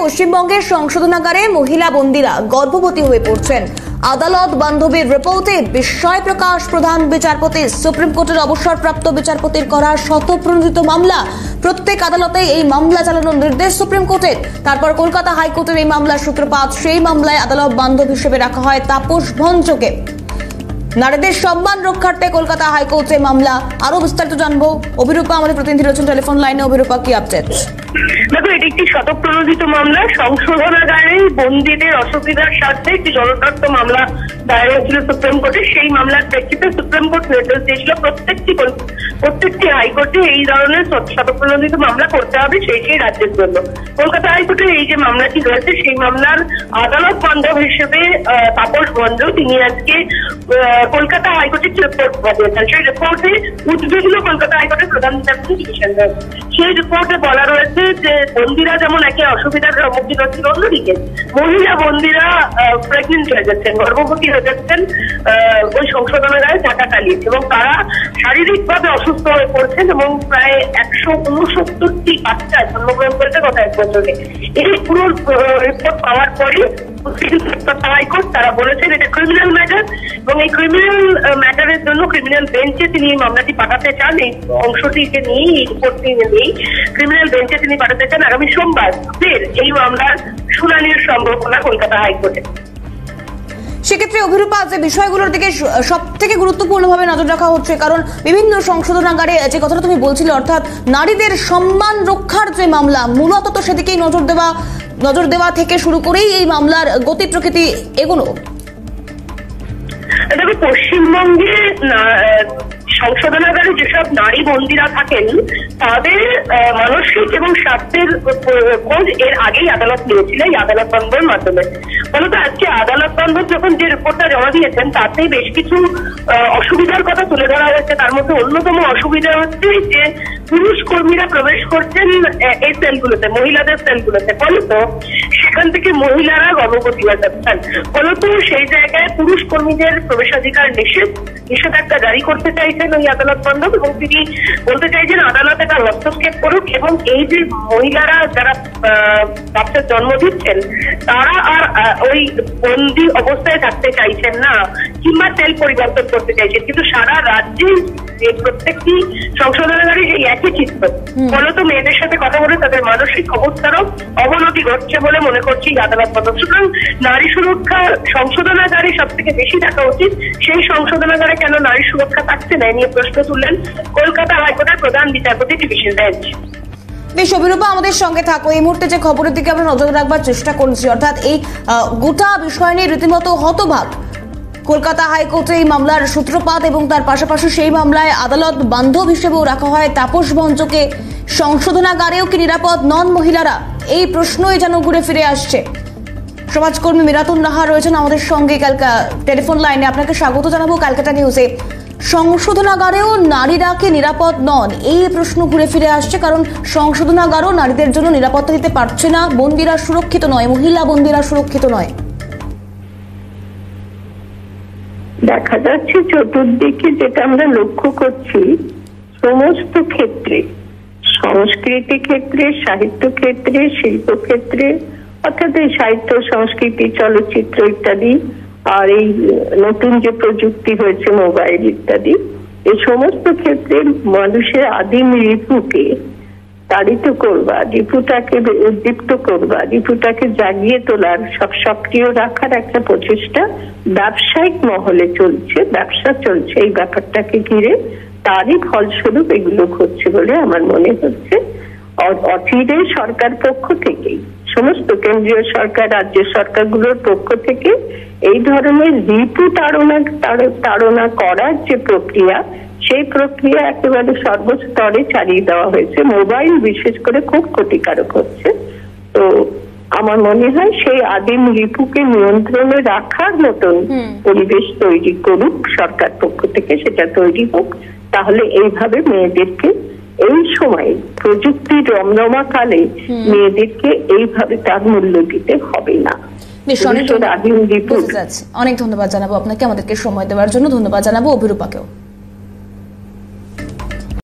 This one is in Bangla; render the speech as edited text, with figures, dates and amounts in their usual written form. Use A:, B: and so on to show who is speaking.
A: পশ্চিমবঙ্গের সংশোধনাগারে মহিলা বন্দীরা গর্ভবতী হয়ে পড়ছেন। আদালত বান্ধবীর রিপোর্টে বিস্ময় প্রকাশ প্রধান বিচারপতি। সুপ্রিম কোর্টের অবসরপ্রাপ্ত বিচারপতির করা শতপ্রণোদিত মামলা। প্রত্যেক আদালতে এই মামলা চালানোর নির্দেশ সুপ্রিম কোর্টের। তারপর কলকাতা হাইকোর্টের এই মামলার সূত্রপাত। সেই মামলায় আদালত বান্ধব হিসেবে রাখা হয় তাপস ভঞ্জকে। নারীদের সম্মান রক্ষার্থে কলকাতা হাইকোর্টে মামলা। আরো বিস্তারিত জানবো, অভিরূপা আমাদের প্রতিনিধি রয়েছেন টেলিফোন লাইনে। অভিরূপা, কি আপডেট?
B: দেখো, এটি একটি শতপ্রণোদিত মামলা। সংশোধনাগারে বন্দীদের অসুবিধার স্বার্থে একটি জনস্বার্থ মামলা দায়ের হয়েছিল সুপ্রিম কোর্টে। সেই মামলার প্রেক্ষিতে সুপ্রিম কোর্ট নির্দেশ দিয়েছিল প্রত্যেকটি হাইকোর্টে এই ধরনের শতপ্রণোদিত মামলা করতে হবে সেই রাজ্যের জন্য। কলকাতা হাইকোর্টে এই যে মামলাটি রয়েছে সেই মামলার আদালত বান্ধব হিসেবে তাপস ভঞ্জ তিনি আজকে কলকাতা হাইকোর্টের রিপোর্ট পাঠিয়েছেন। সেই রিপোর্টে উদ্বেগগুলো কলকাতা হাইকোর্টের প্রধান বিচারপতি ডিভিশন রয়েছে। সেই রিপোর্টে বলা রয়েছে যে বন্দীরা যেমন একে অসুবিধার সম্মুখীন হচ্ছিল, অন্যদিকে মহিলা বন্দীরা প্রেগনেন্ট হয়ে যাচ্ছেন, গর্ভবতী হয়ে যাচ্ছেন ওই সংশোধনাগারে থাকাকালীন, এবং তারা শারীরিকভাবে অসুস্থ হয়ে পড়ছেন এবং প্রায় 169টি বাচ্চা জন্মগ্রহণ করেছে গত 1 বছরে। এই পুরো রিপোর্ট পাওয়ার পরে হাইকোর্ট তারা বলেছেন এটা ক্রিমিনাল ম্যাটার, এবং এই ক্রিমিনাল ম্যাটারের জন্য ক্রিমিনাল বেঞ্চে তিনি এই মামলাটি পাঠাতে চান। এই অংশটিকে নিয়ে, এই রিপোর্টটি নিয়েই ক্রিমিনাল বেঞ্চে তিনি পাঠাতে চান আগামী সোমবার। এই মামলার শুনানির সম্ভাবনা কলকাতা হাইকোর্টে।
A: সেক্ষেত্রে অভিরূপা, যে বিষয়গুলোর দিকে সব থেকে গুরুত্বপূর্ণভাবে নজর রাখা হচ্ছে, কারণ বিভিন্ন সংশোধনাগারে যে কথাটা তুমি বলছিলে, অর্থাৎ নারীদের সম্মান রক্ষার যে মামলা, মূলত তো সেদিকেই নজর দেওয়া থেকে শুরু করেই এই মামলার গতি প্রকৃতি এগুলো।
B: তবে পশ্চিমবঙ্গে সংশোধনাগারে যেসব নারী বন্দীরা থাকেন তাদের মানসিক এবং স্বাস্থ্যের খোঁজ এর আগেই আদালত নিয়েছিল এই আদালত বান্ধবের মাধ্যমে। ফলত আজকে আদালত বান্ধব যখন যে রিপোর্টটা জমা দিয়েছেন তাতে বেশ কিছু অসুবিধার কথা তুলে ধরা হয়েছে। তার মধ্যে অন্যতম অসুবিধা হচ্ছে যে পুরুষ কর্মীরা প্রবেশ করছেন এই সেলগুলোতে, মহিলাদের সেলগুলোতে, ফলত সেখান মহিলারা গর্ভবতী হয়ে যাচ্ছেন। ফলত সেই জায়গায় পুরুষ কর্মীদের প্রবেশাধিকার নিষেধাজ্ঞা জারি করতে চাইছেন ওই আদালত বান্ধব, এবং তিনি বলতে চাইছেন আদালত এটা হস্তক্ষেপ করুক এবং এই যে মহিলারা যারা বাচ্চার জন্ম দিচ্ছেন তারা আর ওই বন্দি অবস্থায় থাকতে চাইছেন না, কিংবা তেল পরিবর্তন করতে চাইছেন। কিন্তু সারা রাজ্যে প্রত্যেকটি সংশোধনাগারে এই একই চিত্র। ফলত মেয়েদের সাথে কথা বলে তাদের মানসিক অবস্থারও অবনতি ঘটছে বলে মনে করছি আদালত বান্ধব। সুতরাং নারী সুরক্ষা সংশোধনাগারে সব থেকে বেশি দেখা উচিত। সেই সংশোধনাগারে কেন নারী সুরক্ষা থাকছে না নিয়ে প্রশ্ন তুললেন কলকাতা হাইকোর্টের প্রধান বিচারপতি ডিভিশন বেঞ্চ।
A: বেশ অভিরূপা, আমাদের সঙ্গে থাকো। এই মুহূর্তে যে খবরের দিকে আমরা নজর রাখবার চেষ্টা করছি, অর্থাৎ এই গোটা বিষয় নিয়ে রীতিমতো হতবাক কলকাতা হাইকোর্টে এই মামলার সূত্রপাত, এবং তার পাশাপাশি সেই মামলায় আদালত বান্ধব হিসেবেও রাখা হয় তাপস ভঞ্জকে। সংশোধনাগারেও কি নিরাপদ নন মহিলারা? এই প্রশ্নই যেন ঘুরে ফিরে আসছে। সমাজকর্মী মিরাতুন নাহা রয়েছেন আমাদের সঙ্গে টেলিফোন লাইনে। আপনাকে স্বাগত জানাবো ক্যালকাটা নিউজে। সংশোধনাগারেও নারীরা কি নিরাপদ নন? এই প্রশ্ন ঘুরে ফিরে আসছে, কারণ সংশোধনাগারও নারীদের জন্য নিরাপত্তা দিতে পারছে না। বন্দীরা সুরক্ষিত নয়, মহিলা বন্দীরা সুরক্ষিত নয়।
C: দেখা যাচ্ছে চতুর্দিকে যেটা আমরা লক্ষ্য করছি, সমস্ত ক্ষেত্রে, সংস্কৃতি ক্ষেত্রে, সাহিত্য ক্ষেত্রে, শিল্প ক্ষেত্রে, অর্থাৎ এই সাহিত্য, সংস্কৃতি, চলচ্চিত্র ইত্যাদি, আর এই নতুন যে প্রযুক্তি হয়েছে মোবাইল ইত্যাদি, এই সমস্ত ক্ষেত্রে মানুষের আদিম রিপুকে তাড়িত করবা, রিপুটাকে উদ্দীপ্ত করবা, রিপুটাকে জাগিয়ে তোলার, সক্রিয় রাখার একটা প্রচেষ্টা ব্যবসায়িক মহলে চলছে, ব্যবসা চলছে এই ব্যাপারটাকে ঘিরে। তারই ফলস্বরূপ এগুলো ঘটছে বলে আমার মনে হচ্ছে। অচিরে সরকার পক্ষ থেকেই, সমস্ত কেন্দ্রীয় সরকার, রাজ্য সরকারগুলোর পক্ষ থেকে এই ধরনের রিপু তাড়না করার যে প্রক্রিয়া, সেই প্রক্রিয়া একেবারে সর্বস্তরে চালিয়ে দেওয়া হয়েছে। মোবাইল বিশেষ করে খুব ক্ষতিকারক হচ্ছে। তো আমার মনে হয় সেই আদিম রিপুকে নিয়ন্ত্রণে রাখার মতন পরিবেশ তৈরি করুক সরকার পক্ষ থেকে, সেটা তৈরি হোক। তাহলে এইভাবে মেয়েদেরকে এই সময় প্রযুক্তির রমরমাকালে মেয়েদেরকে এইভাবে তার মূল্য দিতে হবে না।
A: অনেক ধন্যবাদ জানাবো আপনাকে, আমাদেরকে সময় দেওয়ার জন্য। ধন্যবাদ জানাবো অভিরূপাকেও।